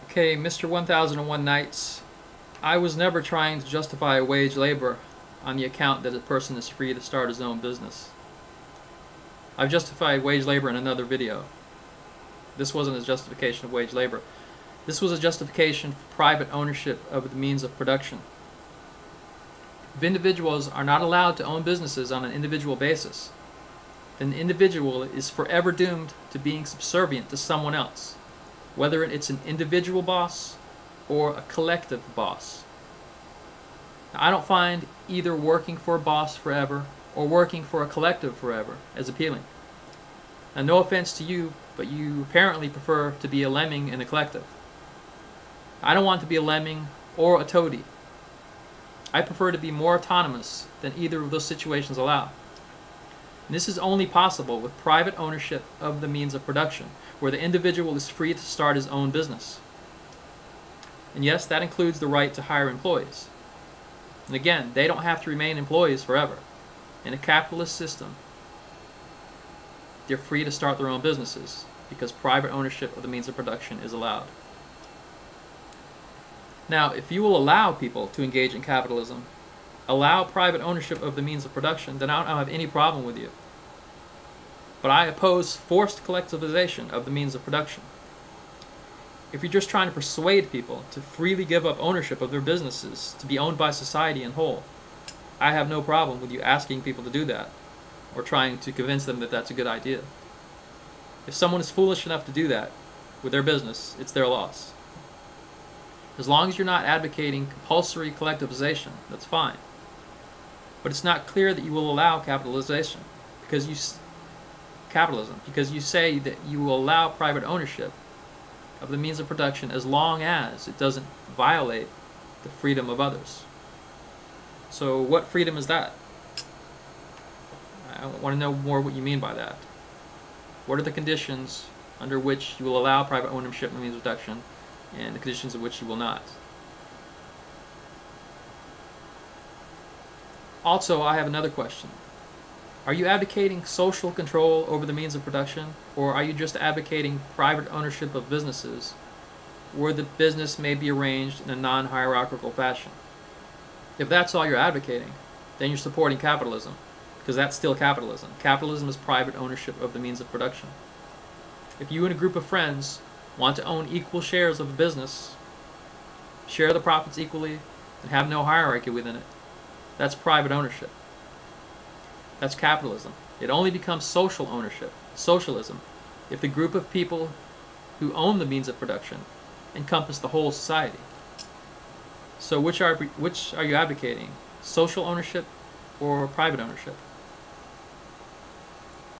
Okay, Mr. 1001 Nights, I was never trying to justify wage labor on the account that a person is free to start his own business. I've justified wage labor in another video. This wasn't a justification of wage labor. This was a justification for private ownership of the means of production. If individuals are not allowed to own businesses on an individual basis, then the individual is forever doomed to being subservient to someone else, whether it's an individual boss or a collective boss. Now, I don't find either working for a boss forever or working for a collective forever as appealing. Now, no offense to you, but you apparently prefer to be a lemming in a collective. I don't want to be a lemming or a toady. I prefer to be more autonomous than either of those situations allow. And this is only possible with private ownership of the means of production, where the individual is free to start his own business. And yes, that includes the right to hire employees. And again, they don't have to remain employees forever. In a capitalist system, they're free to start their own businesses because private ownership of the means of production is allowed. Now, if you will allow people to engage in capitalism, allow private ownership of the means of production, then I don't have any problem with you. But I oppose forced collectivization of the means of production. If you're just trying to persuade people to freely give up ownership of their businesses to be owned by society in whole, I have no problem with you asking people to do that or trying to convince them that that's a good idea. If someone is foolish enough to do that with their business, it's their loss. As long as you're not advocating compulsory collectivization, that's fine. But it's not clear that you will allow capitalism because you say that you will allow private ownership of the means of production as long as it doesn't violate the freedom of others. So what freedom is that? I want to know more what you mean by that. What are the conditions under which you will allow private ownership of the means of production and the conditions in which you will not? Also, I have another question. Are you advocating social control over the means of production, or are you just advocating private ownership of businesses where the business may be arranged in a non-hierarchical fashion? If that's all you're advocating, then you're supporting capitalism, because that's still capitalism. Capitalism is private ownership of the means of production. If you and a group of friends want to own equal shares of a business, share the profits equally, and have no hierarchy within it, that's private ownership. That's capitalism. It only becomes social ownership, socialism, if the group of people who own the means of production encompass the whole society. So which are you advocating? Social ownership or private ownership?